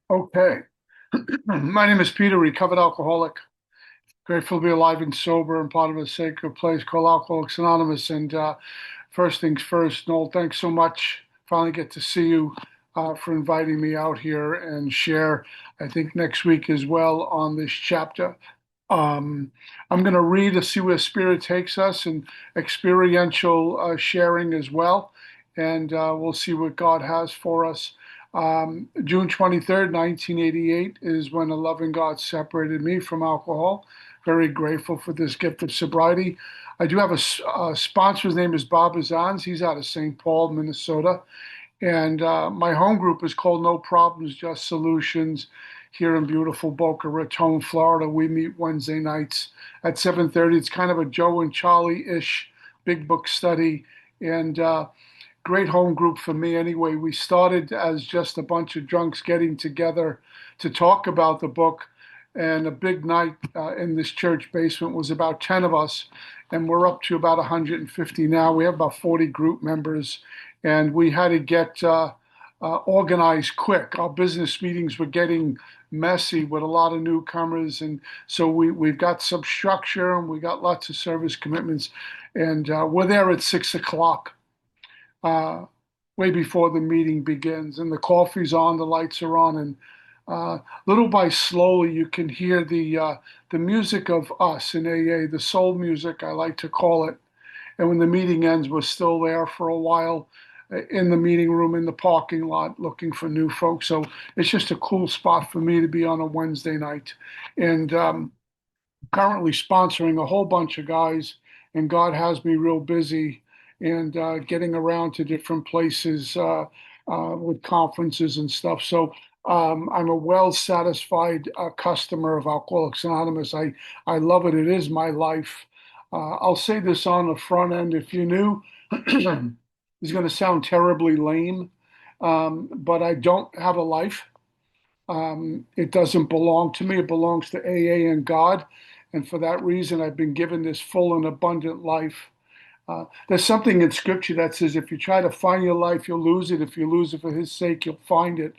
Okay. My name is Peter, recovered alcoholic. Grateful to be alive and sober and part of a sacred place called Alcoholics Anonymous. And first things first, Noel, thanks so much. Finally get to see you for inviting me out here and share, I think, next week as well on this chapter. Um, I'm going to read to see where Spirit takes us and experiential sharing as well. And we'll see what God has for us. June 23rd, 1988 is when a loving God separated me from alcohol. Very grateful for this gift of sobriety. I do have a sponsor. His name is Bob Azans. He's out of St. Paul, Minnesota. And my home group is called No Problems, Just Solutions here in beautiful Boca Raton, Florida. We meet Wednesday nights at 7:30. It's kind of a Joe and Charlie-ish big book study. And great home group for me anyway. We started as just a bunch of drunks getting together to talk about the book. And a big night in this church basement was about 10 of us, and we're up to about 150 now. We have about 40 group members, and we had to get organized quick. Our business meetings were getting messy with a lot of newcomers, and so we've got some structure and we got lots of service commitments, and we're there at 6 o'clock uh, way before the meeting begins, and the coffee's on, the lights are on, and little by slowly you can hear the music of us in AA, the soul music, I like to call it. And when the meeting ends, we're still there for a while in the meeting room in the parking lot looking for new folks. So it's just a cool spot for me to be on a Wednesday night. And currently sponsoring a whole bunch of guys, and God has me real busy and getting around to different places with conferences and stuff. So I'm a well satisfied customer of Alcoholics Anonymous. I love it. It is my life. I'll say this on the front end. If you knew, it's going to sound terribly lame, but I don't have a life. It doesn't belong to me. It belongs to AA and God. And for that reason, I've been given this full and abundant life. There's something in scripture that says if you try to find your life, you'll lose it. If you lose it for his sake, you'll find it.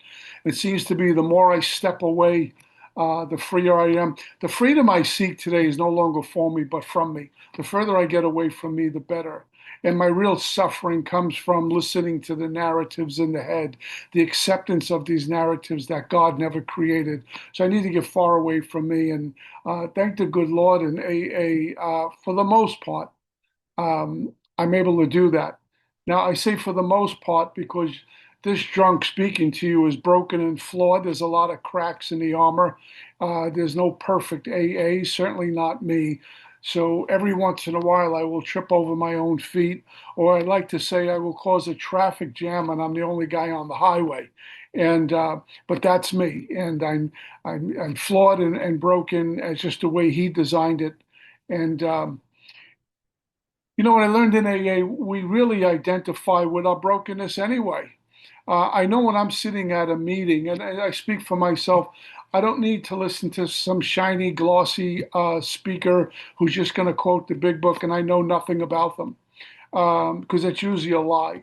It seems to be the more I step away, the freer I am. The freedom I seek today is no longer for me, but from me. The further I get away from me, the better. And my real suffering comes from listening to the narratives in the head, the acceptance of these narratives that God never created. So I need to get far away from me. And thank the good Lord and AA, for the most part, I'm able to do that. Now, I say for the most part because this drunk speaking to you is broken and flawed. There's a lot of cracks in the armor. There's no perfect AA, certainly not me. So every once in a while, I will trip over my own feet, or I like to say I will cause a traffic jam, and I'm the only guy on the highway. And but that's me, and I'm flawed and broken as just the way he designed it. And you know what I learned in AA? We really identify with our brokenness anyway. I know when I'm sitting at a meeting, and I speak for myself, I don't need to listen to some shiny, glossy speaker who's just going to quote the big book and I know nothing about them, because that's usually a lie.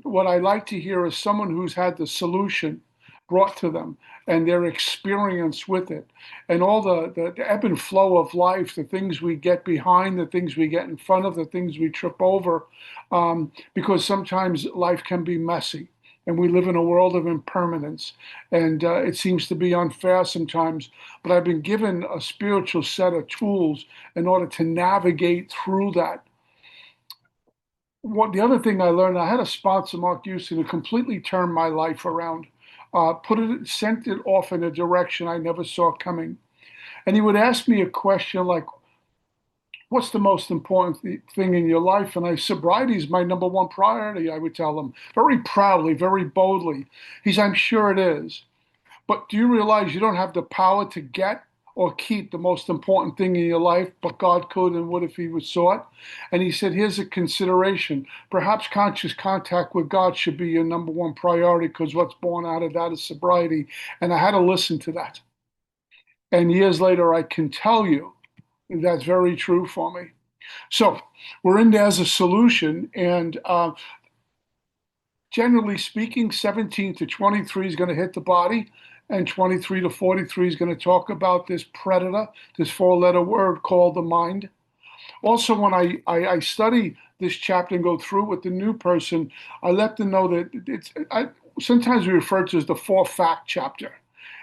What I like to hear is someone who's had the solution brought to them and their experience with it and all the ebb and flow of life, the things we get behind, the things we get in front of, the things we trip over, because sometimes life can be messy. And we live in a world of impermanence, and it seems to be unfair sometimes. But I've been given a spiritual set of tools in order to navigate through that. What the other thing I learned, I had a sponsor, Mark Houston, who completely turned my life around, sent it off in a direction I never saw coming. And he would ask me a question like, "What's the most important thing in your life?" And sobriety is my number one priority, I would tell him very proudly, very boldly. He's, "I'm sure it is. But do you realize you don't have the power to get or keep the most important thing in your life, but God could and would if He was sought?" And he said, "Here's a consideration. Perhaps conscious contact with God should be your number one priority because what's born out of that is sobriety." And I had to listen to that. And years later, I can tell you that's very true for me. So we're in there as a solution. And Generally speaking, 17 to 23 is going to hit the body, and 23 to 43 is going to talk about this predator, this four-letter word called the mind. Also, when I study this chapter and go through with the new person, I let them know that sometimes we refer to as the four fact chapter.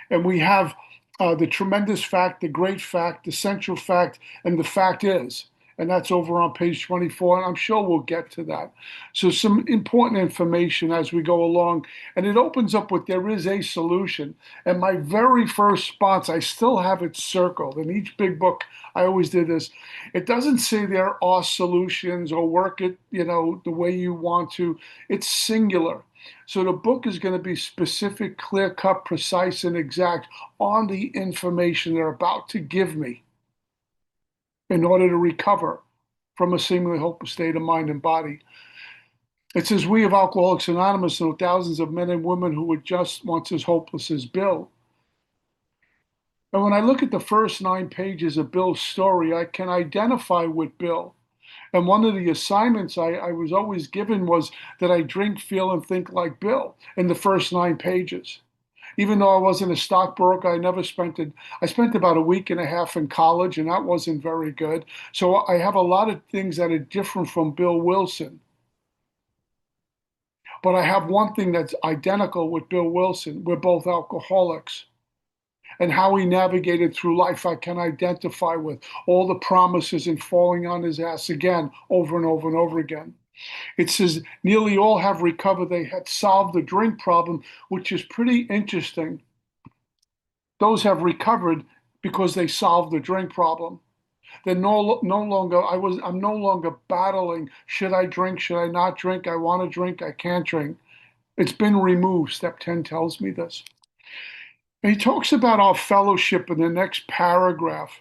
And we have the tremendous fact, the great fact, the central fact, and the fact is. And that's over on page 24, and I'm sure we'll get to that. So, some important information as we go along, and it opens up with there is a solution. And my very first response, I still have it circled. In each big book, I always did this. It doesn't say there are solutions or work it, the way you want to. It's singular. So the book is going to be specific, clear cut, precise, and exact on the information they're about to give me in order to recover from a seemingly hopeless state of mind and body. It says, we of Alcoholics Anonymous know thousands of men and women who were just once as hopeless as Bill. And when I look at the first 9 pages of Bill's story, I can identify with Bill. And one of the assignments I was always given was that I drink, feel, and think like Bill in the first 9 pages. Even though I wasn't a stockbroker, I spent about a week and a half in college, and that wasn't very good. So I have a lot of things that are different from Bill Wilson. But I have one thing that's identical with Bill Wilson. We're both alcoholics. And how he navigated through life, I can identify with all the promises and falling on his ass again, over and over and over again. It says nearly all have recovered. They had solved the drink problem, which is pretty interesting. Those have recovered because they solved the drink problem. They're no longer, I'm no longer battling. Should I drink? Should I not drink? I want to drink. I can't drink. It's been removed. Step 10 tells me this. And he talks about our fellowship in the next paragraph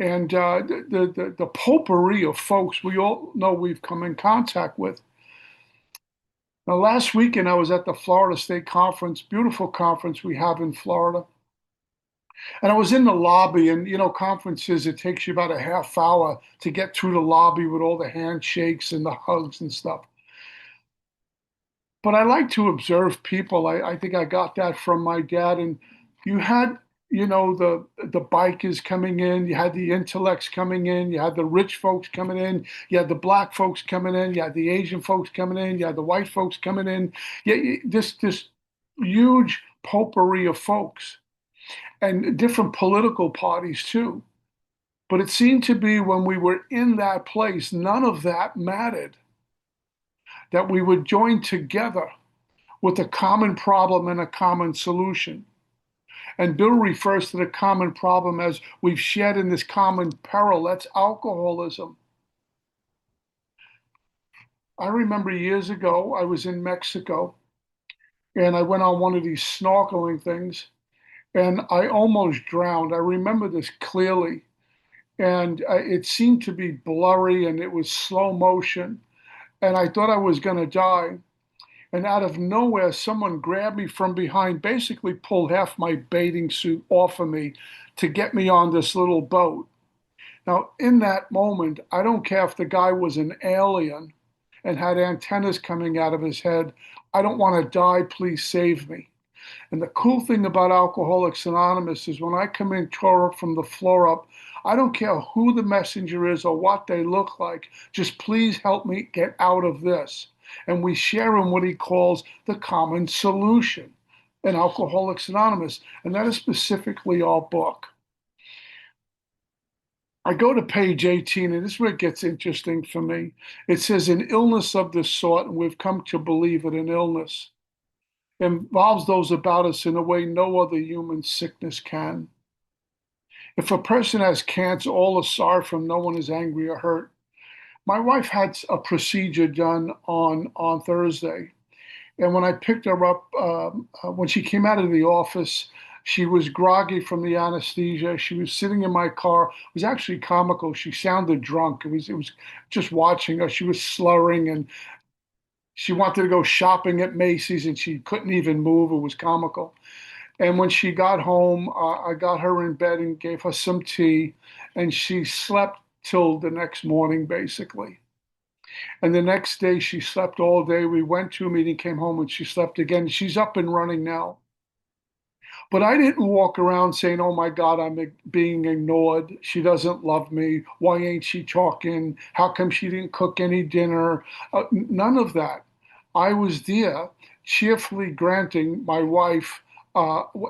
and the potpourri of folks we all know we've come in contact with. Now, last weekend I was at the Florida State Conference, beautiful conference we have in Florida. And I was in the lobby, and conferences, it takes you about a half hour to get through the lobby with all the handshakes and the hugs and stuff. But I like to observe people. I think I got that from my dad. And you had, the bikers coming in, you had the intellects coming in, you had the rich folks coming in, you had the black folks coming in, you had the Asian folks coming in, you had the white folks coming in. Yeah, this huge potpourri of folks and different political parties too. But it seemed to be when we were in that place, none of that mattered. That we would join together with a common problem and a common solution. And Bill refers to the common problem as we've shared in this common peril. That's alcoholism. I remember years ago, I was in Mexico and I went on one of these snorkeling things and I almost drowned. I remember this clearly. And it seemed to be blurry and it was slow motion. And I thought I was going to die. And out of nowhere, someone grabbed me from behind, basically pulled half my bathing suit off of me to get me on this little boat. Now, in that moment, I don't care if the guy was an alien and had antennas coming out of his head. I don't want to die. Please save me. And the cool thing about Alcoholics Anonymous is when I come in, tore up from the floor up, I don't care who the messenger is or what they look like. Just please help me get out of this. And we share in what he calls the common solution in Alcoholics Anonymous. And that is specifically our book. I go to page 18, and this is where it gets interesting for me. It says, an illness of this sort, and we've come to believe it, an illness, involves those about us in a way no other human sickness can. If a person has cancer, all is sorry from no one is angry or hurt. My wife had a procedure done on Thursday. And when I picked her up, when she came out of the office, she was groggy from the anesthesia. She was sitting in my car. It was actually comical. She sounded drunk. It was just watching her. She was slurring and she wanted to go shopping at Macy's and she couldn't even move. It was comical. And when she got home, I got her in bed and gave her some tea, and she slept till the next morning, basically. And the next day she slept all day. We went to a meeting, came home, and she slept again. She's up and running now. But I didn't walk around saying, oh my God, I'm being ignored. She doesn't love me. Why ain't she talking? How come she didn't cook any dinner? None of that. I was there cheerfully granting my wife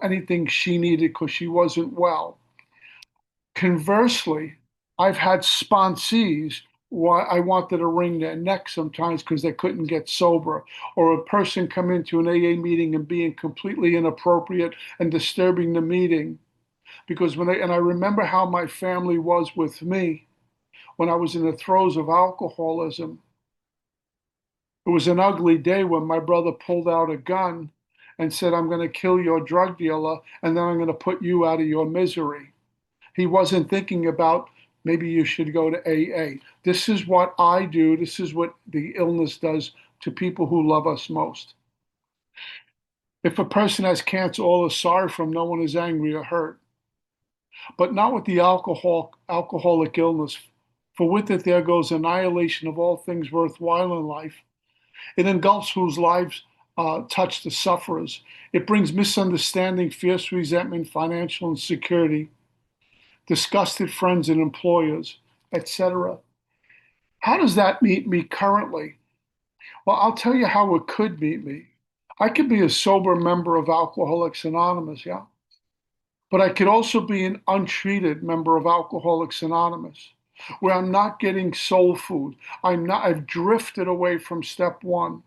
anything she needed because she wasn't well. Conversely, I've had sponsees why I wanted to wring their neck sometimes because they couldn't get sober, or a person come into an AA meeting and being completely inappropriate and disturbing the meeting. Because and I remember how my family was with me when I was in the throes of alcoholism. It was an ugly day when my brother pulled out a gun and said, I'm going to kill your drug dealer and then I'm going to put you out of your misery. He wasn't thinking about maybe you should go to AA. This is what I do. This is what the illness does to people who love us most. If a person has cancer, all is sorry from, no one is angry or hurt. But not with the alcoholic illness. For with it there goes annihilation of all things worthwhile in life. It engulfs whose lives touch the sufferers. It brings misunderstanding, fierce resentment, financial insecurity, disgusted friends and employers, etc. How does that meet me currently? Well, I'll tell you how it could meet me. I could be a sober member of Alcoholics Anonymous, yeah, but I could also be an untreated member of Alcoholics Anonymous, where I'm not getting soul food. I've drifted away from step one,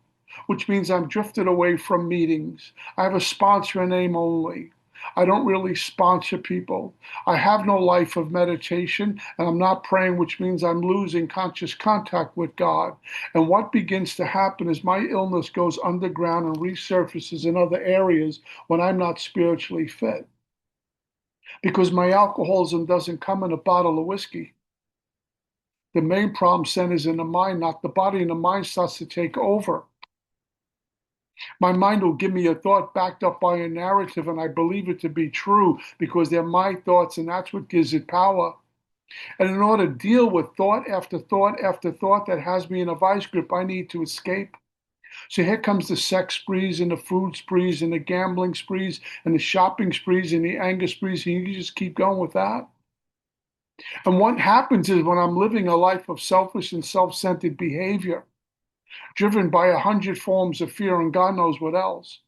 which means I'm drifted away from meetings. I have a sponsor in name only. I don't really sponsor people. I have no life of meditation and I'm not praying, which means I'm losing conscious contact with God. And what begins to happen is my illness goes underground and resurfaces in other areas when I'm not spiritually fit. Because my alcoholism doesn't come in a bottle of whiskey. The main problem centers in the mind, not the body, and the mind starts to take over. My mind will give me a thought backed up by a narrative, and I believe it to be true because they're my thoughts, and that's what gives it power. And in order to deal with thought after thought after thought that has me in a vice grip, I need to escape. So here comes the sex sprees and the food sprees and the gambling sprees and the shopping sprees and the anger sprees, and you just keep going with that. And what happens is when I'm living a life of selfish and self-centered behavior, driven by 100 forms of fear and God knows what else,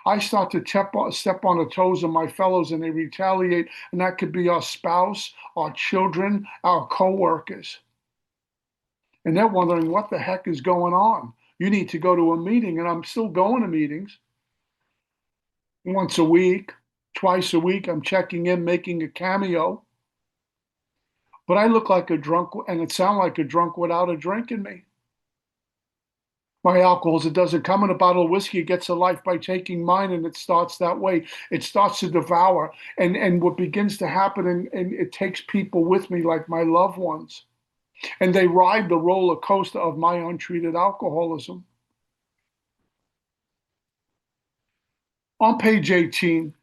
I start to step on the toes of my fellows and they retaliate. And that could be our spouse, our children, our coworkers. And they're wondering what the heck is going on. You need to go to a meeting, and I'm still going to meetings once a week, twice a week. I'm checking in, making a cameo. But I look like a drunk and it sound like a drunk without a drink in me. My alcohols, it doesn't come in a bottle of whiskey. It gets a life by taking mine, and it starts that way. It starts to devour. And what begins to happen, and it takes people with me, like my loved ones, and they ride the roller coaster of my untreated alcoholism. On page 18,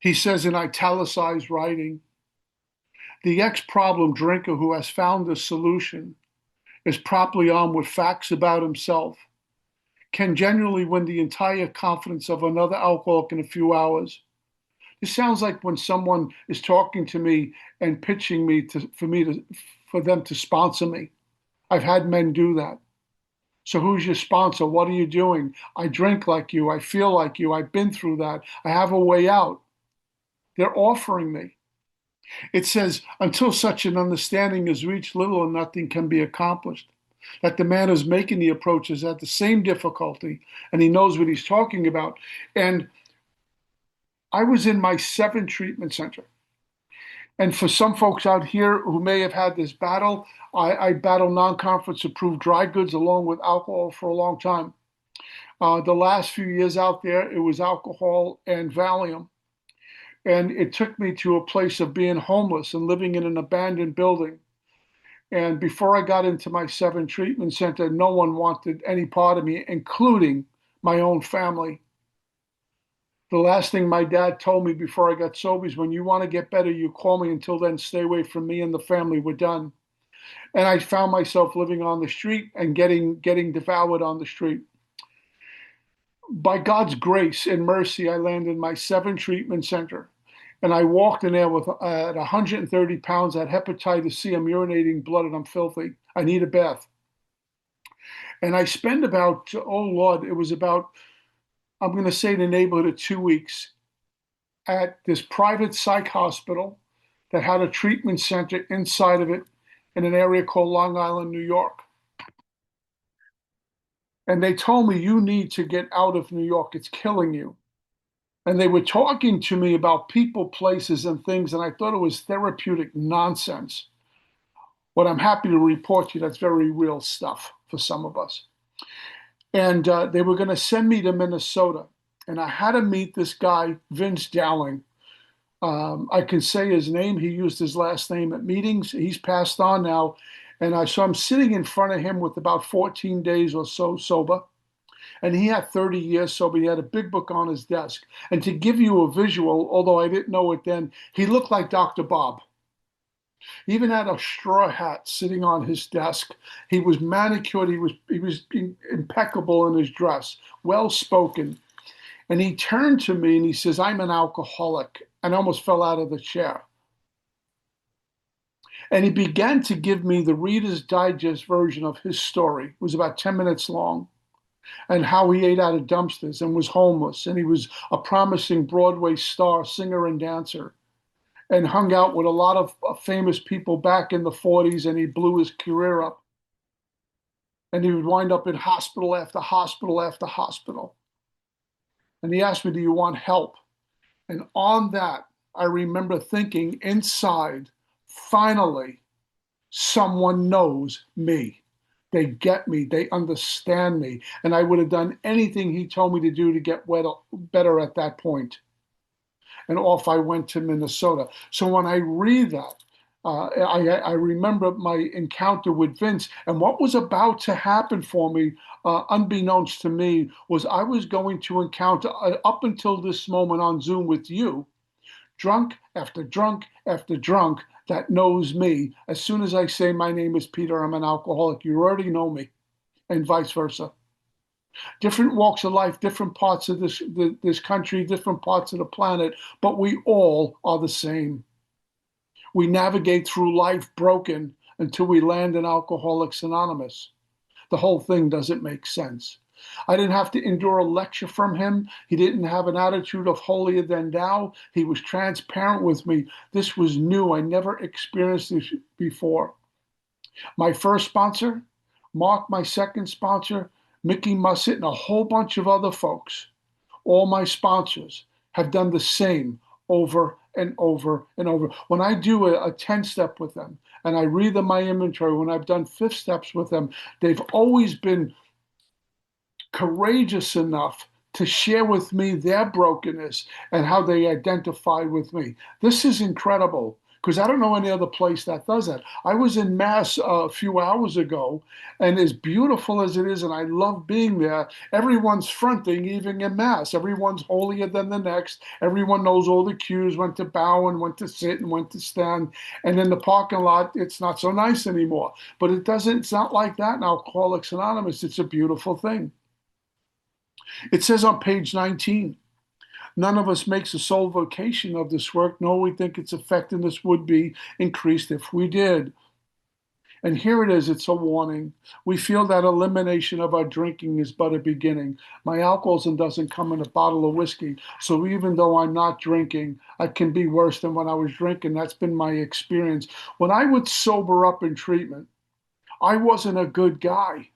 he says in italicized writing, the ex-problem drinker who has found the solution is properly armed with facts about himself, can genuinely win the entire confidence of another alcoholic in a few hours. This sounds like when someone is talking to me and pitching for them to sponsor me. I've had men do that. So who's your sponsor? What are you doing? I drink like you. I feel like you. I've been through that. I have a way out. They're offering me. It says, until such an understanding is reached, little or nothing can be accomplished. That the man who's making the approach is at the same difficulty and he knows what he's talking about. And I was in my seventh treatment center. And for some folks out here who may have had this battle, I battled non-conference approved dry goods along with alcohol for a long time. The last few years out there, it was alcohol and Valium. And it took me to a place of being homeless and living in an abandoned building. And before I got into my seventh treatment center, no one wanted any part of me, including my own family. The last thing my dad told me before I got sober is when you want to get better, you call me. Until then, stay away from me and the family. We're done. And I found myself living on the street and getting devoured on the street. By God's grace and mercy, I landed in my seventh treatment center. And I walked in there with at 130 pounds, I had hepatitis C, I'm urinating blood and I'm filthy. I need a bath. And I spent about, oh Lord, it was about, I'm going to say in the neighborhood of 2 weeks at this private psych hospital that had a treatment center inside of it in an area called Long Island, New York. And they told me, you need to get out of New York. It's killing you. And they were talking to me about people, places, and things, and I thought it was therapeutic nonsense. What I'm happy to report to you, that's very real stuff for some of us. And they were going to send me to Minnesota. And I had to meet this guy, Vince Dowling. I can say his name. He used his last name at meetings. He's passed on now. And so I'm sitting in front of him with about 14 days or so sober. And he had 30 years sober. He had a big book on his desk. And to give you a visual, although I didn't know it then, he looked like Dr. Bob. He even had a straw hat sitting on his desk. He was manicured. He was impeccable in his dress, well spoken. And he turned to me and he says, "I'm an alcoholic," and I almost fell out of the chair. And he began to give me the Reader's Digest version of his story. It was about 10 minutes long. And how he ate out of dumpsters and was homeless. And he was a promising Broadway star, singer, and dancer, and hung out with a lot of famous people back in the 40s. And he blew his career up. And he would wind up in hospital after hospital after hospital. And he asked me, "Do you want help?" And on that, I remember thinking inside, finally, someone knows me. They get me. They understand me. And I would have done anything he told me to do to get better at that point. And off I went to Minnesota. So when I read that, I remember my encounter with Vince. And what was about to happen for me, unbeknownst to me, was I was going to encounter, up until this moment on Zoom with you, drunk after drunk after drunk that knows me. As soon as I say my name is Peter, I'm an alcoholic, you already know me, and vice versa. Different walks of life, different parts of this country, different parts of the planet, but we all are the same. We navigate through life broken until we land in Alcoholics Anonymous. The whole thing doesn't make sense. I didn't have to endure a lecture from him. He didn't have an attitude of holier than thou. He was transparent with me. This was new. I never experienced this before. My first sponsor, Mark, my second sponsor, Mickey Mussett, and a whole bunch of other folks, all my sponsors, have done the same over and over and over. When I do a 10-step with them and I read them my inventory, when I've done 5 steps with them, they've always been courageous enough to share with me their brokenness and how they identified with me. This is incredible because I don't know any other place that does that. I was in Mass a few hours ago, and as beautiful as it is, and I love being there, everyone's fronting even in Mass. Everyone's holier than the next. Everyone knows all the cues, when to bow and when to sit and when to stand. And in the parking lot, it's not so nice anymore. But it's not like that in Alcoholics Anonymous. It's a beautiful thing. It says on page 19, none of us makes a sole vocation of this work, nor we think its effectiveness would be increased if we did. And here it is, it's a warning. We feel that elimination of our drinking is but a beginning. My alcoholism doesn't come in a bottle of whiskey, so even though I'm not drinking, I can be worse than when I was drinking. That's been my experience. When I would sober up in treatment, I wasn't a good guy.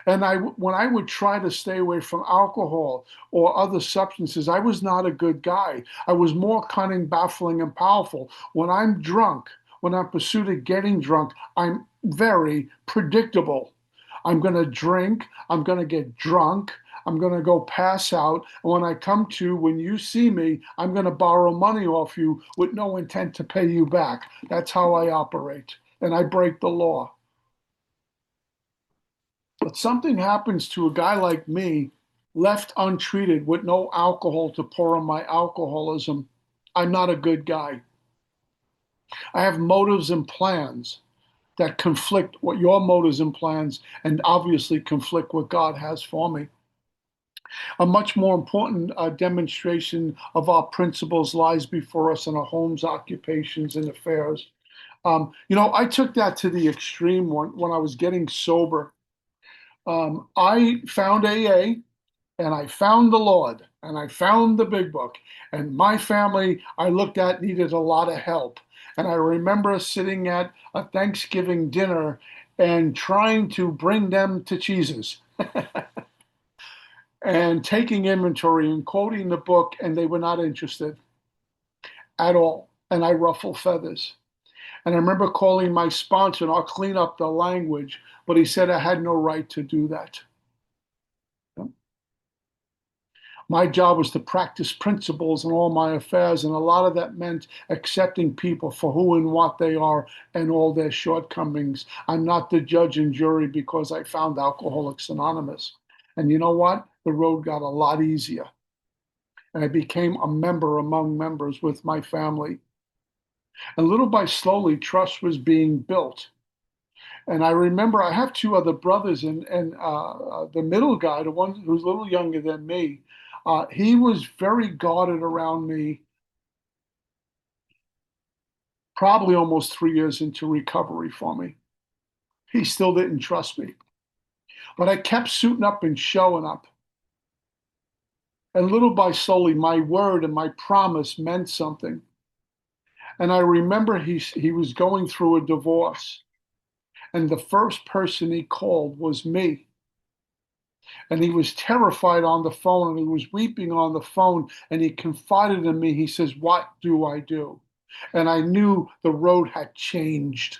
And when I would try to stay away from alcohol or other substances, I was not a good guy. I was more cunning, baffling, and powerful. When I'm drunk, when I'm pursued of getting drunk, I'm very predictable. I'm going to drink, I'm going to get drunk, I'm going to go pass out. And when I come to, when you see me, I'm going to borrow money off you with no intent to pay you back. That's how I operate. And I break the law. But something happens to a guy like me, left untreated with no alcohol to pour on my alcoholism. I'm not a good guy. I have motives and plans. that conflict what your motives and plans and obviously conflict what God has for me. A much more important demonstration of our principles lies before us in our homes, occupations, and affairs. I took that to the extreme when I was getting sober. I found AA and I found the Lord and I found the big book. And my family I looked at needed a lot of help. And I remember sitting at a Thanksgiving dinner and trying to bring them to Jesus and taking inventory and quoting the book, and they were not interested at all. And I ruffled feathers. And I remember calling my sponsor, and I'll clean up the language, but he said I had no right to do that. My job was to practice principles in all my affairs, and a lot of that meant accepting people for who and what they are and all their shortcomings. I'm not the judge and jury because I found Alcoholics Anonymous. And you know what? The road got a lot easier. And I became a member among members with my family. And little by slowly, trust was being built. And I remember I have two other brothers, and the middle guy, the one who's a little younger than me, he was very guarded around me, probably almost 3 years into recovery for me. He still didn't trust me. But I kept suiting up and showing up. And little by slowly, my word and my promise meant something. And I remember he was going through a divorce. And the first person he called was me. And he was terrified on the phone and he was weeping on the phone and he confided in me. He says, "What do I do?" And I knew the road had changed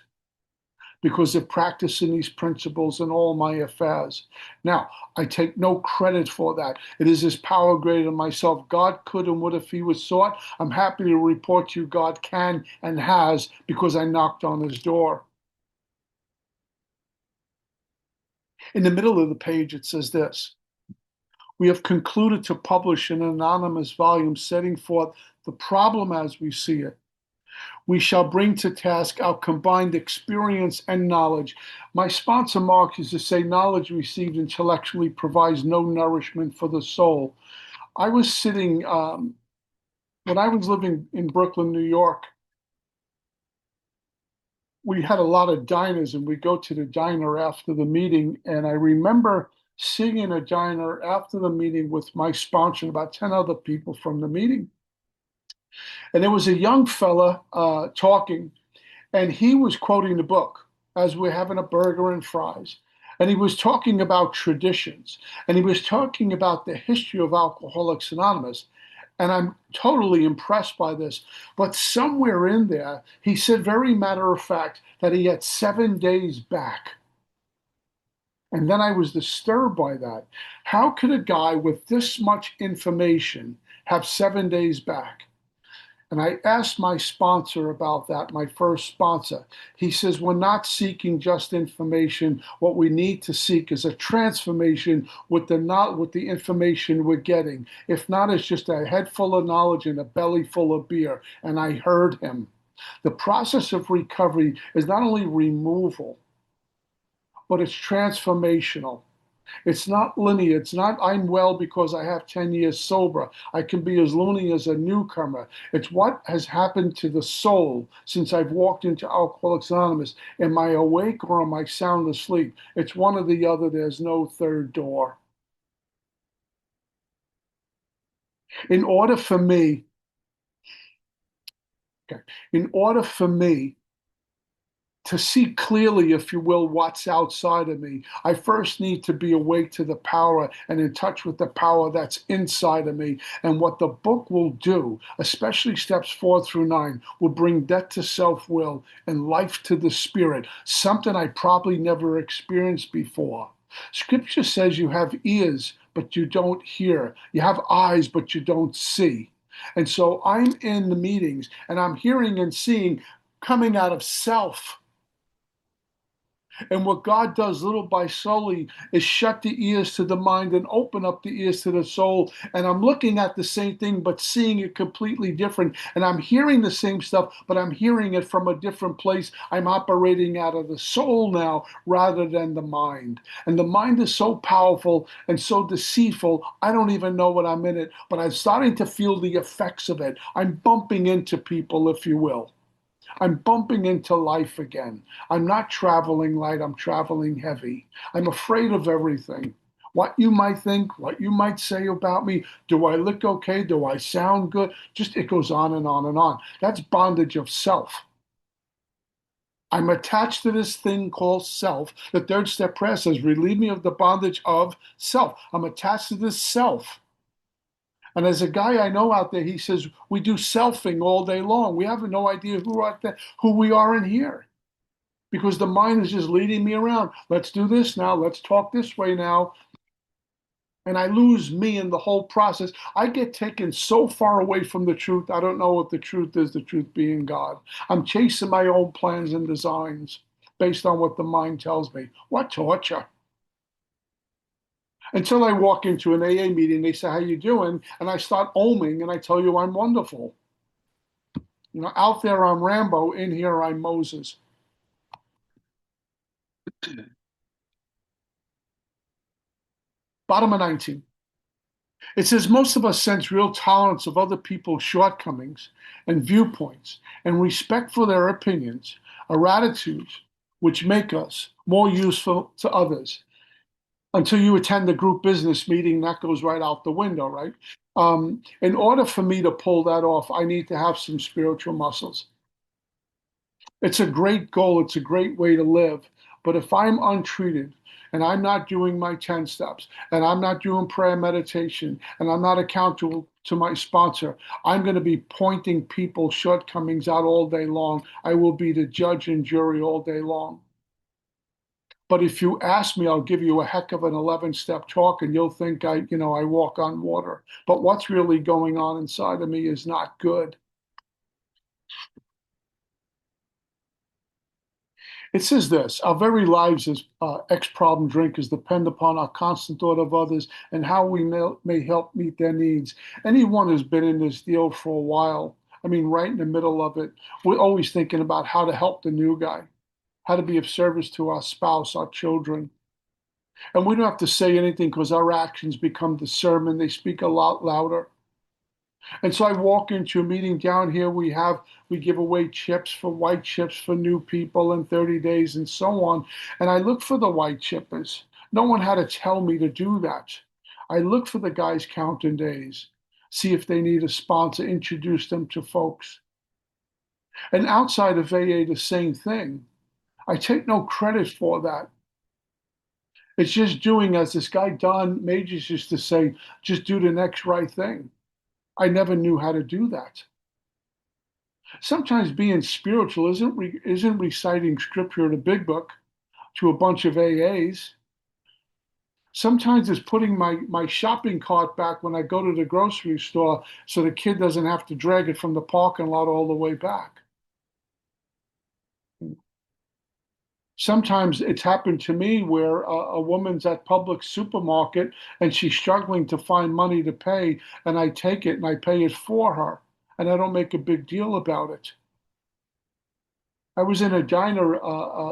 because of practicing these principles in all my affairs. Now, I take no credit for that. It is his power greater than myself. God could and would if he was sought. I'm happy to report to you God can and has because I knocked on his door. In the middle of the page, it says this: we have concluded to publish an anonymous volume setting forth the problem as we see it. We shall bring to task our combined experience and knowledge. My sponsor, Mark, used to say, knowledge received intellectually provides no nourishment for the soul. I was sitting, when I was living in Brooklyn, New York, we had a lot of diners and we'd go to the diner after the meeting. And I remember sitting in a diner after the meeting with my sponsor and about 10 other people from the meeting. And there was a young fella talking, and he was quoting the book as we're having a burger and fries. And he was talking about traditions, and he was talking about the history of Alcoholics Anonymous. And I'm totally impressed by this. But somewhere in there, he said, very matter of fact, that he had 7 days back. And then I was disturbed by that. How could a guy with this much information have 7 days back? And I asked my sponsor about that, my first sponsor. He says, we're not seeking just information. What we need to seek is a transformation with the information we're getting. If not, it's just a head full of knowledge and a belly full of beer. And I heard him. The process of recovery is not only removal, but it's transformational. It's not linear. It's not I'm well because I have 10 years sober. I can be as loony as a newcomer. It's what has happened to the soul since I've walked into Alcoholics Anonymous. Am I awake or am I sound asleep? It's one or the other. There's no third door. In order for me, okay, in order for me to see clearly, if you will, what's outside of me, I first need to be awake to the power and in touch with the power that's inside of me. And what the book will do, especially steps 4 through 9, will bring death to self-will and life to the spirit, something I probably never experienced before. Scripture says you have ears, but you don't hear. You have eyes, but you don't see. And so I'm in the meetings and I'm hearing and seeing coming out of self. And what God does little by slowly is shut the ears to the mind and open up the ears to the soul. And I'm looking at the same thing, but seeing it completely different. And I'm hearing the same stuff, but I'm hearing it from a different place. I'm operating out of the soul now rather than the mind. And the mind is so powerful and so deceitful, I don't even know what I'm in it, but I'm starting to feel the effects of it. I'm bumping into people, if you will. I'm bumping into life again. I'm not traveling light, I'm traveling heavy. I'm afraid of everything. What you might think, what you might say about me. Do I look okay? Do I sound good? Just it goes on and on and on. That's bondage of self. I'm attached to this thing called self. The third step prayer says, relieve me of the bondage of self. I'm attached to this self. And as a guy I know out there, he says, we do selfing all day long. We have no idea who we are in here because the mind is just leading me around. Let's do this now. Let's talk this way now. And I lose me in the whole process. I get taken so far away from the truth. I don't know what the truth is, the truth being God. I'm chasing my own plans and designs based on what the mind tells me. What torture. Until I walk into an AA meeting, they say, how you doing? And I start oming and I tell you I'm wonderful. You know, out there I'm Rambo, in here I'm Moses. Bottom of 19. It says most of us sense real tolerance of other people's shortcomings and viewpoints and respect for their opinions are attitudes which make us more useful to others. Until you attend a group business meeting, that goes right out the window, right? In order for me to pull that off, I need to have some spiritual muscles. It's a great goal. It's a great way to live. But if I'm untreated and I'm not doing my 10 steps and I'm not doing prayer meditation and I'm not accountable to my sponsor, I'm going to be pointing people's shortcomings out all day long. I will be the judge and jury all day long. But if you ask me, I'll give you a heck of an 11-step talk and you'll think I walk on water. But what's really going on inside of me is not good. It says this, our very lives as ex-problem drinkers depend upon our constant thought of others and how we may help meet their needs. Anyone who's been in this deal for a while, I mean, right in the middle of it, we're always thinking about how to help the new guy, how to be of service to our spouse, our children. And we don't have to say anything because our actions become the sermon. They speak a lot louder. And so I walk into a meeting down here. We give away chips for white chips for new people in 30 days and so on. And I look for the white chippers. No one had to tell me to do that. I look for the guys counting days, see if they need a sponsor, introduce them to folks. And outside of AA, the same thing. I take no credit for that. It's just doing, as this guy Don Majors used to say, just do the next right thing. I never knew how to do that. Sometimes being spiritual isn't reciting scripture in a big book to a bunch of AAs. Sometimes it's putting my shopping cart back when I go to the grocery store so the kid doesn't have to drag it from the parking lot all the way back. Sometimes it's happened to me where a woman's at Publix supermarket and she's struggling to find money to pay, and I take it and I pay it for her, and I don't make a big deal about it. I was in a diner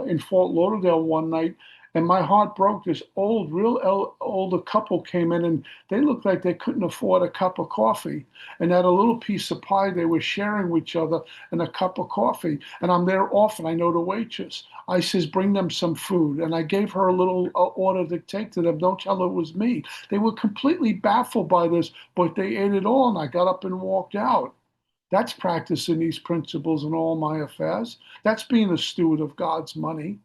in Fort Lauderdale one night, and my heart broke. This older couple came in, and they looked like they couldn't afford a cup of coffee. And had a little piece of pie they were sharing with each other and a cup of coffee. And I'm there often. I know the waitress. I says, bring them some food. And I gave her a little order to take to them. Don't tell her it was me. They were completely baffled by this, but they ate it all. And I got up and walked out. That's practicing these principles in all my affairs. That's being a steward of God's money.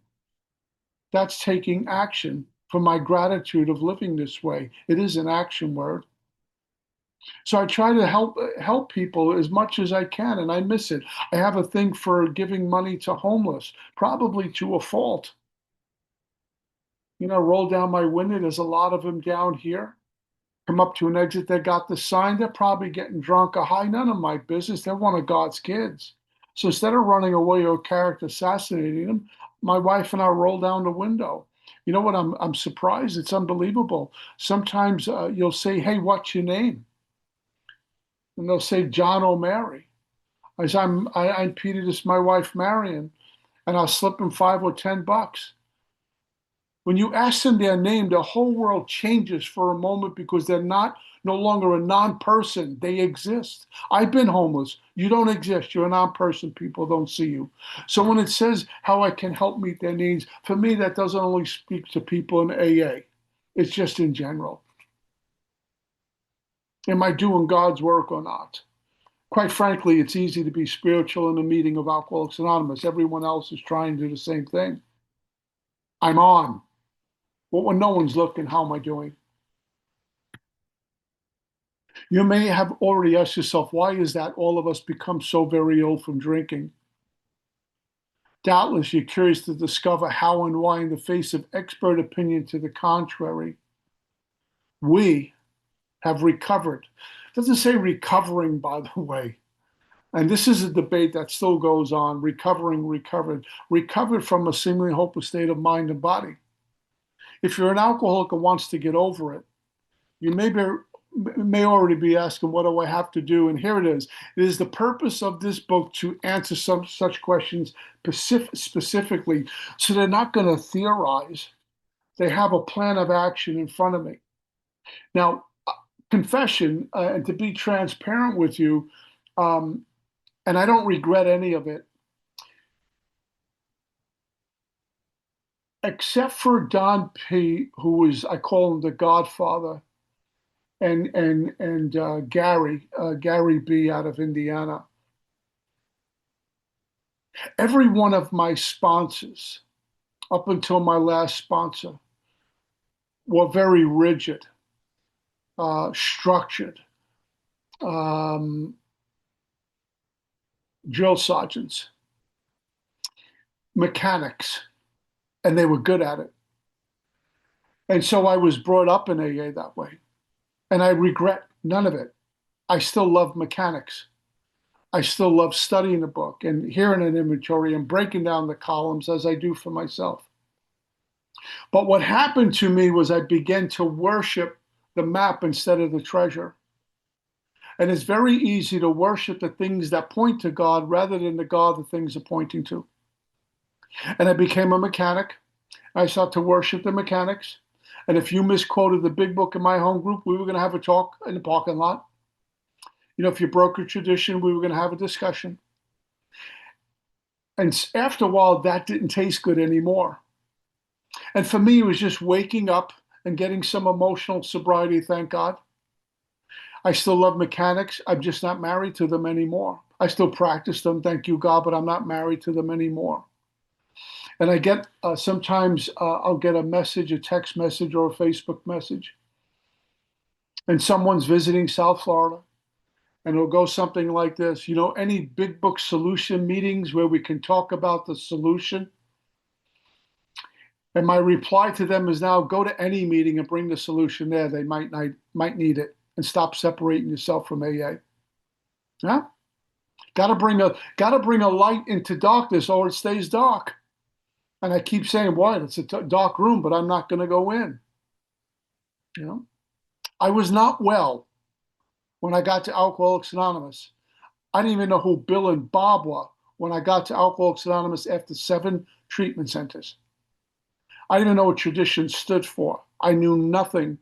That's taking action for my gratitude of living this way. It is an action word. So I try to help people as much as I can, and I miss it. I have a thing for giving money to homeless, probably to a fault. Roll down my window. There's a lot of them down here. Come up to an exit. They got the sign. They're probably getting drunk or high. None of my business. They're one of God's kids. So instead of running away or character assassinating them, my wife and I roll down the window. You know what? I'm surprised. It's unbelievable. Sometimes you'll say, "Hey, what's your name?" And they'll say John O'Mary. I'm Peter. This is my wife Marion, and I'll slip them $5 or $10. When you ask them their name, the whole world changes for a moment because they're not no longer a non-person. They exist. I've been homeless. You don't exist. You're a non-person. People don't see you. So when it says how I can help meet their needs, for me, that doesn't only speak to people in AA. It's just in general. Am I doing God's work or not? Quite frankly, it's easy to be spiritual in a meeting of Alcoholics Anonymous. Everyone else is trying to do the same thing. I'm on. Well, when no one's looking, how am I doing? You may have already asked yourself, why is that all of us become so very ill from drinking? Doubtless you're curious to discover how and why, in the face of expert opinion to the contrary, we have recovered. It doesn't say recovering, by the way. And this is a debate that still goes on, recovered from a seemingly hopeless state of mind and body. If you're an alcoholic and wants to get over it, you may already be asking, what do I have to do? And here it is. It is the purpose of this book to answer some such questions specifically, so they're not going to theorize. They have a plan of action in front of me. Now, confession, and to be transparent with you, and I don't regret any of it, except for Don P., who was, I call him the Godfather, and Gary B. out of Indiana. Every one of my sponsors, up until my last sponsor, were very rigid, structured, drill sergeants, mechanics, and they were good at it. And so I was brought up in AA that way. And I regret none of it. I still love mechanics. I still love studying the book and hearing an inventory and breaking down the columns as I do for myself. But what happened to me was I began to worship the map instead of the treasure. And it's very easy to worship the things that point to God rather than the God the things are pointing to. And I became a mechanic. I started to worship the mechanics. And if you misquoted the big book in my home group, we were going to have a talk in the parking lot. You know, if you broke a tradition, we were going to have a discussion. And after a while, that didn't taste good anymore. And for me, it was just waking up and getting some emotional sobriety, thank God. I still love mechanics. I'm just not married to them anymore. I still practice them, thank you, God, but I'm not married to them anymore. And I get sometimes I'll get a message, a text message, or a Facebook message. And someone's visiting South Florida. And it'll go something like this. You know, any big book solution meetings where we can talk about the solution? And my reply to them is now go to any meeting and bring the solution there. They might need it, and stop separating yourself from AA. Yeah? Gotta bring a light into darkness or it stays dark. And I keep saying, what? It's a dark room, but I'm not going to go in. You know, I was not well when I got to Alcoholics Anonymous. I didn't even know who Bill and Bob were when I got to Alcoholics Anonymous after 7 treatment centers. I didn't even know what tradition stood for. I knew nothing.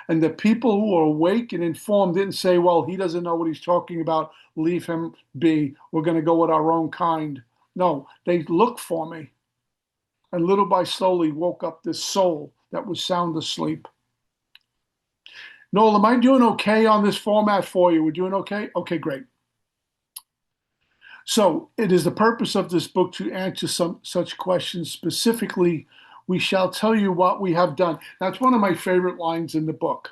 And the people who were awake and informed didn't say, well, he doesn't know what he's talking about. Leave him be. We're going to go with our own kind. No, they looked for me. And little by slowly woke up this soul that was sound asleep. Noel, am I doing okay on this format for you? We're doing okay? Okay, great. So it is the purpose of this book to answer some such questions. Specifically, we shall tell you what we have done. That's one of my favorite lines in the book.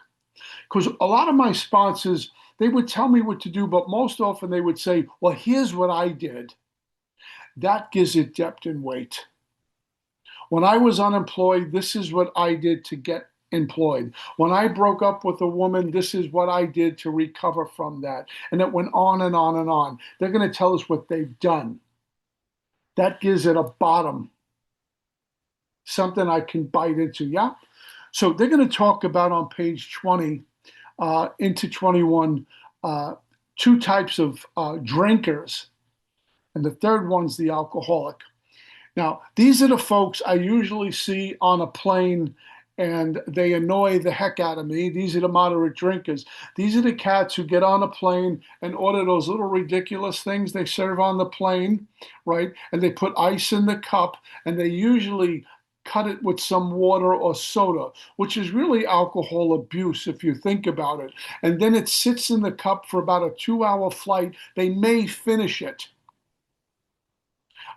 Because a lot of my sponsors, they would tell me what to do, but most often they would say, well, here's what I did. That gives it depth and weight. When I was unemployed, this is what I did to get employed. When I broke up with a woman, this is what I did to recover from that. And it went on and on and on. They're going to tell us what they've done. That gives it a bottom, something I can bite into. Yeah. So they're going to talk about on page 20 into 21 uh, two types of drinkers. And the third one's the alcoholic. Now, these are the folks I usually see on a plane and they annoy the heck out of me. These are the moderate drinkers. These are the cats who get on a plane and order those little ridiculous things they serve on the plane, right? And they put ice in the cup and they usually cut it with some water or soda, which is really alcohol abuse if you think about it. And then it sits in the cup for about a 2 hour flight. They may finish it.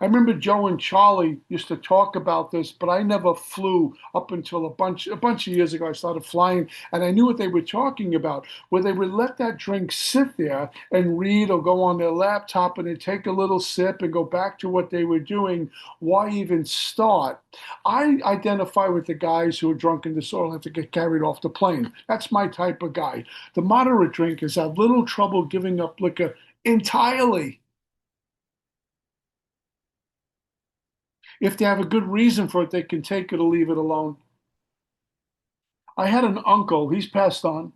I remember Joe and Charlie used to talk about this, but I never flew up until a bunch of years ago. I started flying, and I knew what they were talking about, where they would let that drink sit there and read or go on their laptop and then take a little sip and go back to what they were doing. Why even start? I identify with the guys who are drunk and disorderly and have to get carried off the plane. That's my type of guy. The moderate drinkers have little trouble giving up liquor entirely. If they have a good reason for it, they can take it or leave it alone. I had an uncle, he's passed on,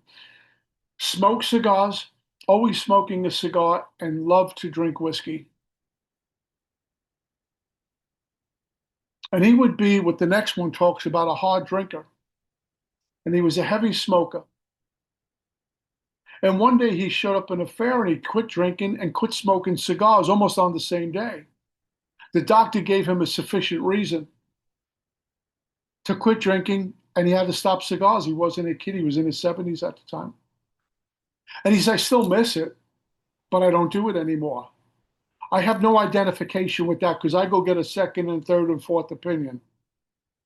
smoked cigars, always smoking a cigar, and loved to drink whiskey. And he would be what the next one talks about, a hard drinker. And he was a heavy smoker. And one day he showed up in a fair and he quit drinking and quit smoking cigars almost on the same day. The doctor gave him a sufficient reason to quit drinking and he had to stop cigars. He wasn't a kid, he was in his 70s at the time. And he said, I still miss it, but I don't do it anymore. I have no identification with that because I go get a second and third and fourth opinion.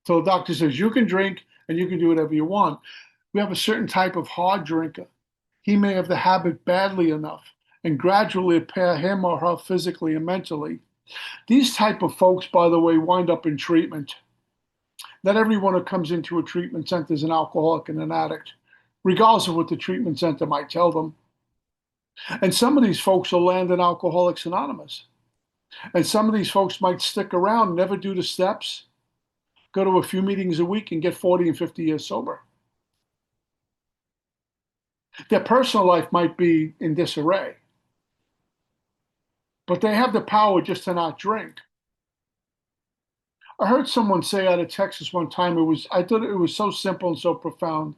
So the doctor says, you can drink and you can do whatever you want. We have a certain type of hard drinker. He may have the habit badly enough and gradually impair him or her physically and mentally. These type of folks, by the way, wind up in treatment. Not everyone who comes into a treatment center is an alcoholic and an addict, regardless of what the treatment center might tell them. And some of these folks will land in Alcoholics Anonymous. And some of these folks might stick around, never do the steps, go to a few meetings a week and get 40 and 50 years sober. Their personal life might be in disarray, but they have the power just to not drink. I heard someone say out of Texas one time, I thought it was so simple and so profound.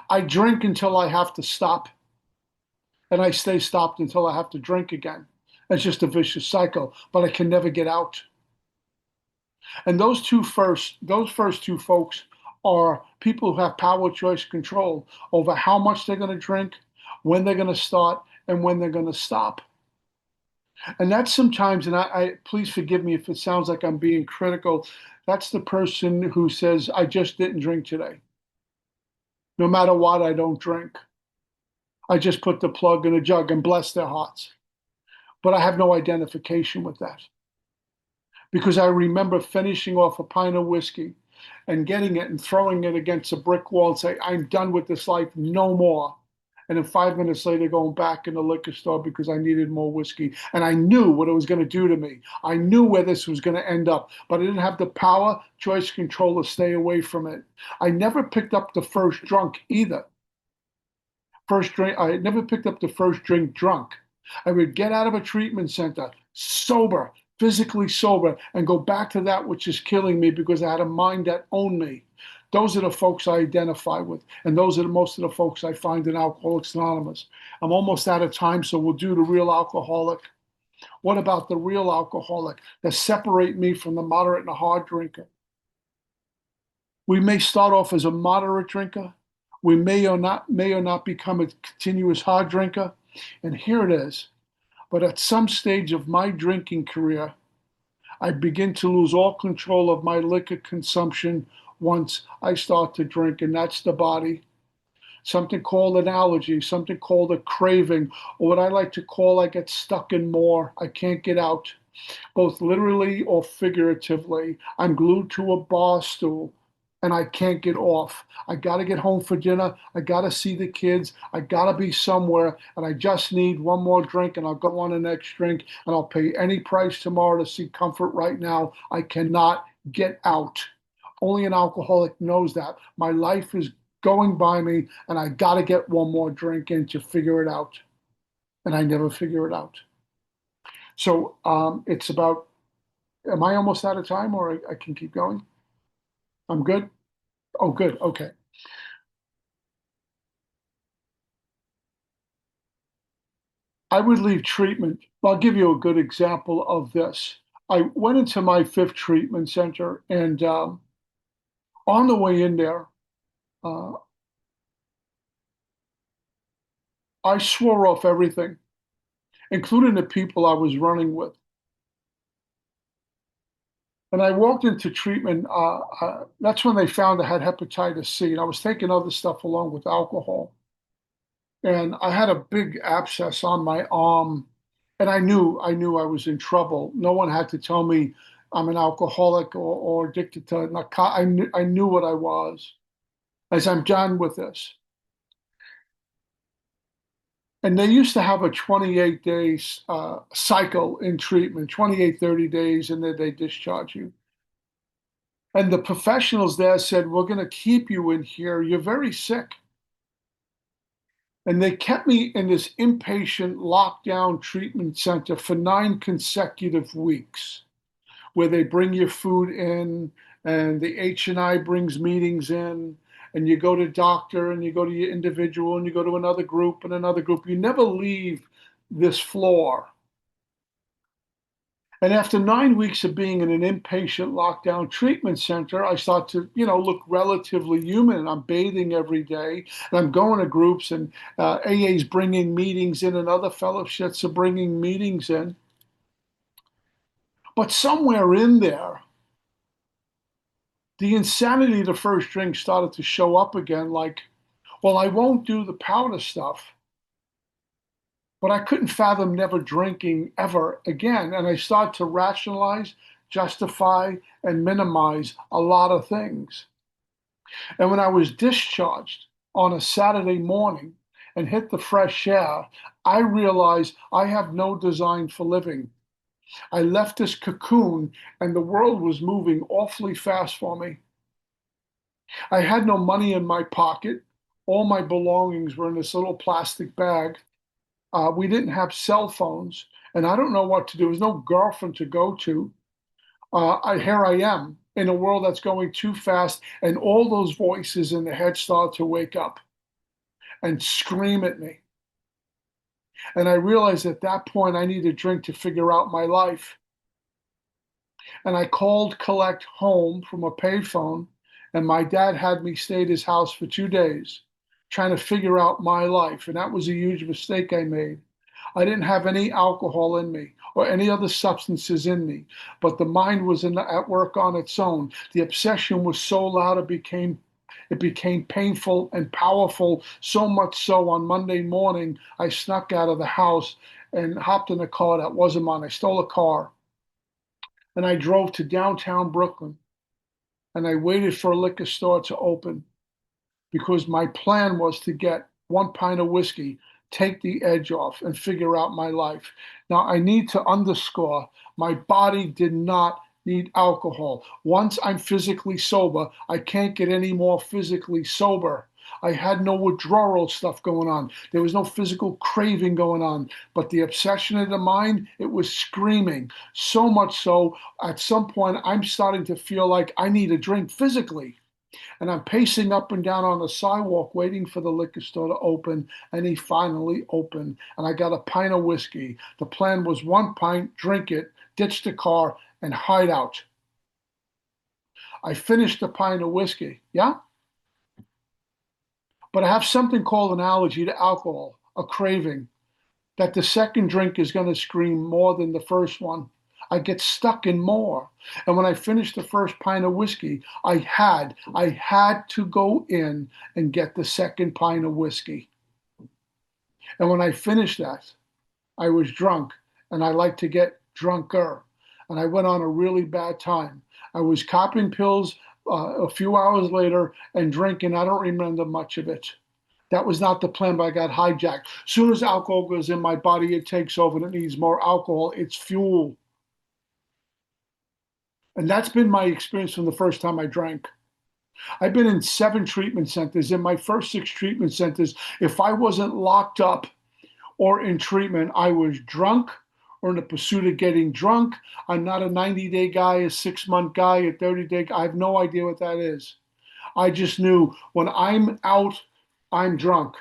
I drink until I have to stop, and I stay stopped until I have to drink again. It's just a vicious cycle, but I can never get out. And those first two folks are people who have power, choice, control over how much they're going to drink, when they're going to start, and when they're going to stop. And that's sometimes, and I please forgive me if it sounds like I'm being critical. That's the person who says, I just didn't drink today. No matter what, I don't drink. I just put the plug in a jug and bless their hearts. But I have no identification with that because I remember finishing off a pint of whiskey and getting it and throwing it against a brick wall and say, I'm done with this life, no more. And then 5 minutes later, going back in the liquor store because I needed more whiskey. And I knew what it was going to do to me. I knew where this was going to end up, but I didn't have the power, choice, control to stay away from it. I never picked up the first drunk either. First drink, I never picked up the first drink drunk. I would get out of a treatment center sober, physically sober, and go back to that which is killing me because I had a mind that owned me. Those are the folks I identify with, and those are most of the folks I find in Alcoholics Anonymous. I'm almost out of time, so we'll do the real alcoholic. What about the real alcoholic that separate me from the moderate and the hard drinker? We may start off as a moderate drinker. We may or not become a continuous hard drinker. And here it is. But at some stage of my drinking career, I begin to lose all control of my liquor consumption once I start to drink, and that's the body. Something called an allergy, something called a craving, or what I like to call I get stuck in more. I can't get out, both literally or figuratively. I'm glued to a bar stool. and I can't get off. I got to get home for dinner. I got to see the kids. I got to be somewhere, and I just need one more drink, and I'll go on the next drink, and I'll pay any price tomorrow to see comfort right now. I cannot get out. Only an alcoholic knows that. My life is going by me, and I got to get one more drink in to figure it out. And I never figure it out. So it's about, am I almost out of time or I can keep going? I'm good? Oh, good. Okay. I would leave treatment. I'll give you a good example of this. I went into my fifth treatment center, and on the way in there, uh, I swore off everything, including the people I was running with. And I walked into treatment. That's when they found I had hepatitis C, and I was taking other stuff along with alcohol. And I had a big abscess on my arm, and I knew I was in trouble. No one had to tell me I'm an alcoholic or addicted to narcotics. I knew what I was as I'm done with this. And they used to have a 28 days cycle in treatment, 28, 30 days, and then they discharge you. And the professionals there said, we're going to keep you in here. You're very sick. And they kept me in this inpatient lockdown treatment center for 9 consecutive weeks, where they bring your food in, and the H&I brings meetings in, and you go to doctor, and you go to your individual, and you go to another group and another group. You never leave this floor. And after 9 weeks of being in an inpatient lockdown treatment center, I start to, look relatively human. And I'm bathing every day, and I'm going to groups, and AA's bringing meetings in, and other fellowships are bringing meetings in. But somewhere in there, the insanity of the first drink started to show up again. Like, well, I won't do the powder stuff, but I couldn't fathom never drinking ever again. And I started to rationalize, justify, and minimize a lot of things. And when I was discharged on a Saturday morning and hit the fresh air, I realized I have no design for living. I left this cocoon, and the world was moving awfully fast for me. I had no money in my pocket. All my belongings were in this little plastic bag. We didn't have cell phones, and I don't know what to do. There's no girlfriend to go to. Here I am in a world that's going too fast, and all those voices in the head start to wake up and scream at me. And I realized at that point I need a drink to figure out my life. And I called collect home from a payphone, and my dad had me stay at his house for 2 days trying to figure out my life. And that was a huge mistake I made. I didn't have any alcohol in me or any other substances in me, but the mind was at work on its own. The obsession was so loud it became painful and powerful, so much so on Monday morning, I snuck out of the house and hopped in a car that wasn't mine. I stole a car, and I drove to downtown Brooklyn, and I waited for a liquor store to open because my plan was to get 1 pint of whiskey, take the edge off, and figure out my life. Now, I need to underscore my body did not need alcohol. Once I'm physically sober, I can't get any more physically sober. I had no withdrawal stuff going on. There was no physical craving going on. But the obsession of the mind, it was screaming. So much so, at some point, I'm starting to feel like I need a drink physically. And I'm pacing up and down on the sidewalk waiting for the liquor store to open, and he finally opened. And I got a pint of whiskey. The plan was 1 pint, drink it, ditch the car, and hide out. I finished the pint of whiskey, yeah? But I have something called an allergy to alcohol, a craving, that the second drink is going to scream more than the first one. I get stuck in more. And when I finished the first pint of whiskey, I had to go in and get the second pint of whiskey. And when I finished that, I was drunk, and I like to get drunker. And I went on a really bad time. I was copping pills a few hours later and drinking. I don't remember much of it. That was not the plan, but I got hijacked. As soon as alcohol goes in my body, it takes over and it needs more alcohol. It's fuel. And that's been my experience from the first time I drank. I've been in 7 treatment centers. In my first 6 treatment centers, if I wasn't locked up or in treatment, I was drunk or in the pursuit of getting drunk. I'm not a 90-day guy, a 6 month guy, a 30-day guy. I have no idea what that is. I just knew when I'm out, I'm drunk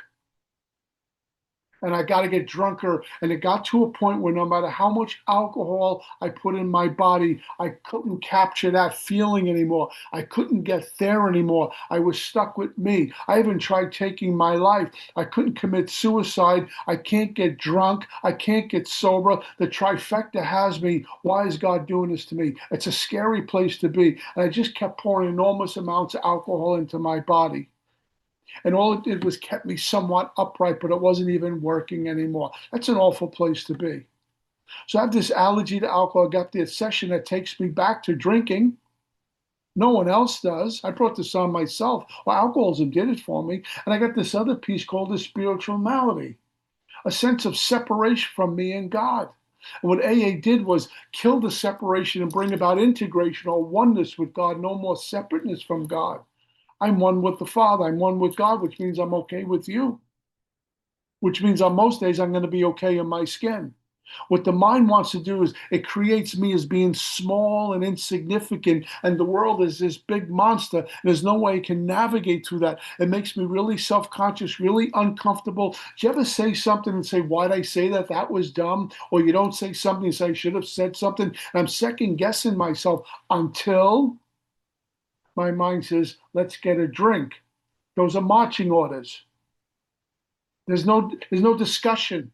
and I got to get drunker. And it got to a point where no matter how much alcohol I put in my body, I couldn't capture that feeling anymore. I couldn't get there anymore. I was stuck with me. I even tried taking my life. I couldn't commit suicide. I can't get drunk. I can't get sober. The trifecta has me. Why is God doing this to me? It's a scary place to be. And I just kept pouring enormous amounts of alcohol into my body. And all it did was kept me somewhat upright, but it wasn't even working anymore. That's an awful place to be. So I have this allergy to alcohol. I got the session that takes me back to drinking. No one else does. I brought this on myself. Well, alcoholism did it for me. And I got this other piece called the spiritual malady, a sense of separation from me and God. And what AA did was kill the separation and bring about integration or oneness with God, no more separateness from God. I'm one with the Father. I'm one with God, which means I'm okay with you, which means on most days I'm going to be okay in my skin. What the mind wants to do is it creates me as being small and insignificant, and the world is this big monster. There's no way I can navigate through that. It makes me really self conscious, really uncomfortable. Do you ever say something and say, why'd I say that? That was dumb. Or you don't say something and say, I should have said something. And I'm second guessing myself until my mind says, let's get a drink. Those are marching orders. There's no discussion.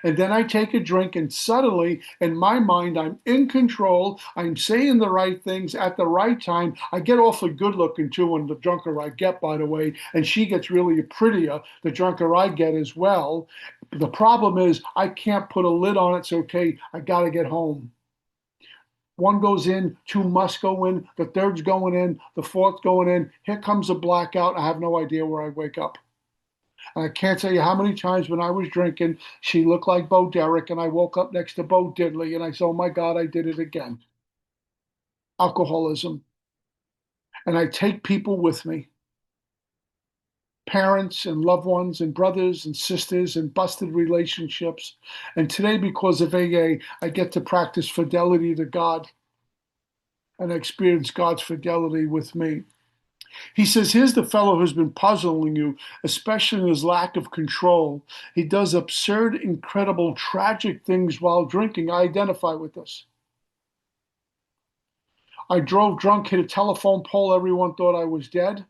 And then I take a drink, and suddenly, in my mind, I'm in control. I'm saying the right things at the right time. I get awfully good looking too, when the drunker I get, by the way, and she gets really prettier the drunker I get as well. The problem is, I can't put a lid on it. So, okay, I got to get home. One goes in, two must go in, the third's going in, the fourth going in. Here comes a blackout. I have no idea where I wake up. And I can't tell you how many times when I was drinking, she looked like Bo Derek, and I woke up next to Bo Diddley, and I said, oh my God, I did it again. Alcoholism. And I take people with me, parents and loved ones and brothers and sisters and busted relationships. And today, because of AA, I get to practice fidelity to God and experience God's fidelity with me. He says, here's the fellow who's been puzzling you, especially in his lack of control. He does absurd, incredible, tragic things while drinking. I identify with this. I drove drunk, hit a telephone pole. Everyone thought I was dead.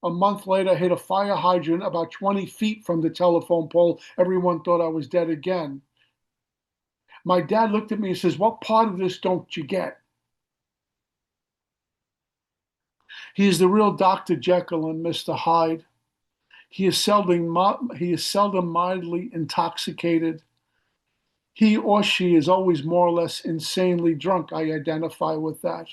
A month later, I hit a fire hydrant about 20 feet from the telephone pole. Everyone thought I was dead again. My dad looked at me and says, what part of this don't you get? He is the real Dr. Jekyll and Mr. Hyde. He is seldom mildly intoxicated. He or she is always more or less insanely drunk. I identify with that.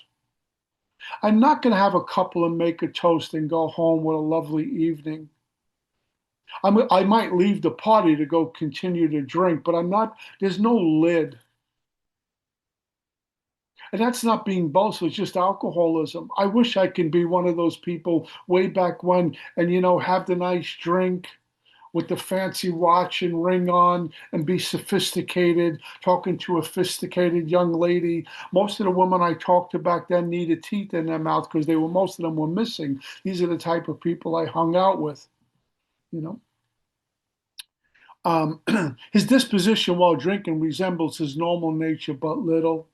I'm not going to have a couple and make a toast and go home with a lovely evening. I might leave the party to go continue to drink, but I'm not, there's no lid. And that's not being boastful, it's just alcoholism. I wish I could be one of those people way back when and, have the nice drink with the fancy watch and ring on and be sophisticated, talking to a sophisticated young lady. Most of the women I talked to back then needed teeth in their mouth because most of them were missing. These are the type of people I hung out with, you know. His disposition while drinking resembles his normal nature but little.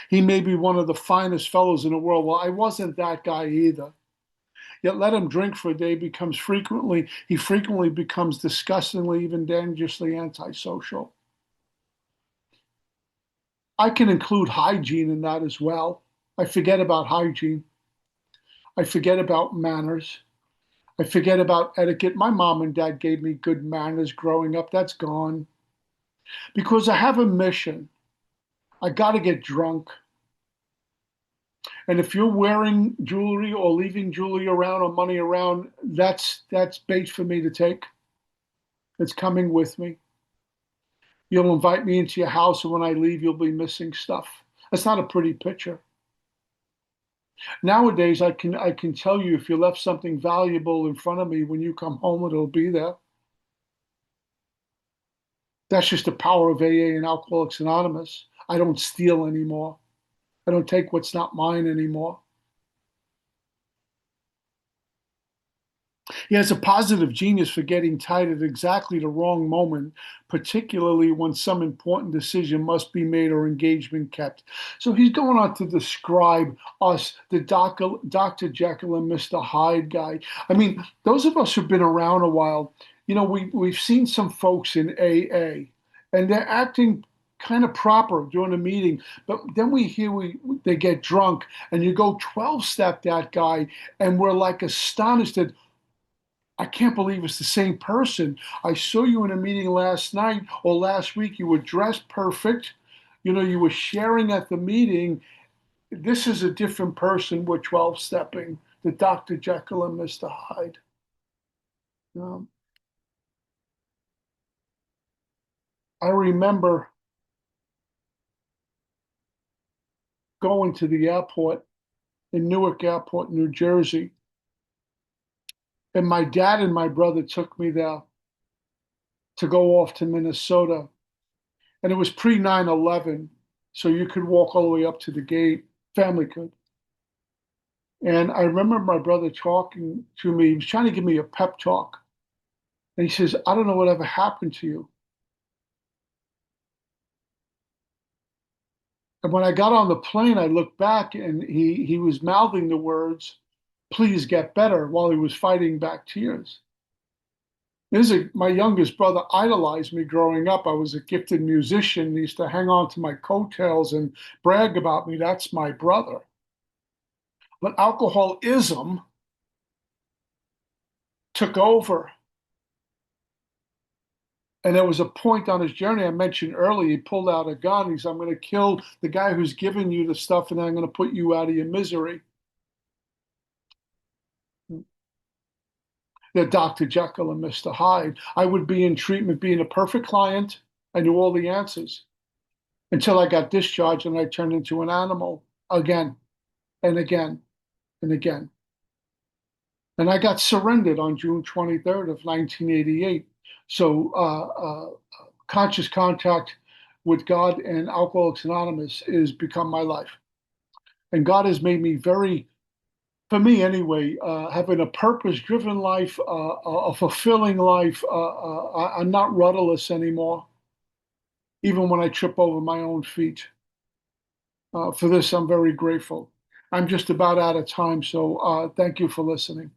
He may be one of the finest fellows in the world. Well, I wasn't that guy either. Yet let him drink for a day he frequently becomes disgustingly, even dangerously antisocial. I can include hygiene in that as well. I forget about hygiene. I forget about manners. I forget about etiquette. My mom and dad gave me good manners growing up. That's gone. Because I have a mission. I got to get drunk. And if you're wearing jewelry or leaving jewelry around or money around, that's bait for me to take. It's coming with me. You'll invite me into your house, and when I leave, you'll be missing stuff. That's not a pretty picture. Nowadays, I can tell you if you left something valuable in front of me, when you come home, it'll be there. That's just the power of AA and Alcoholics Anonymous. I don't steal anymore. I don't take what's not mine anymore. He has a positive genius for getting tight at exactly the wrong moment, particularly when some important decision must be made or engagement kept. So he's going on to describe us, the Dr. Jekyll and Mr. Hyde guy. I mean, those of us who've been around a while, we've seen some folks in AA, and they're acting kind of proper during a meeting, but then we hear they get drunk, and you go 12 step that guy, and we're like astonished that I can't believe it's the same person. I saw you in a meeting last night or last week. You were dressed perfect. You were sharing at the meeting. This is a different person. We're 12 stepping, the Dr. Jekyll and Mr. Hyde. Um, I remember going to the airport in Newark Airport, New Jersey, and my dad and my brother took me there to go off to Minnesota. And it was pre 9/11, so you could walk all the way up to the gate. Family could. And I remember my brother talking to me. He was trying to give me a pep talk. And he says, I don't know whatever happened to you. And when I got on the plane, I looked back and he was mouthing the words, please get better, while he was fighting back tears. My youngest brother idolized me growing up. I was a gifted musician. He used to hang on to my coattails and brag about me. That's my brother. But alcoholism took over. And there was a point on his journey I mentioned earlier. He pulled out a gun. He said, I'm going to kill the guy who's giving you the stuff, and then I'm going to put you out of your misery. They're Dr. Jekyll and Mr. Hyde. I would be in treatment being a perfect client. I knew all the answers until I got discharged and I turned into an animal again and again and again. And I got surrendered on June 23rd of 1988. So conscious contact with God and Alcoholics Anonymous has become my life. And God has made me very, for me anyway, having a purpose-driven life, a fulfilling life. I'm not rudderless anymore, even when I trip over my own feet. For this, I'm very grateful. I'm just about out of time, so thank you for listening.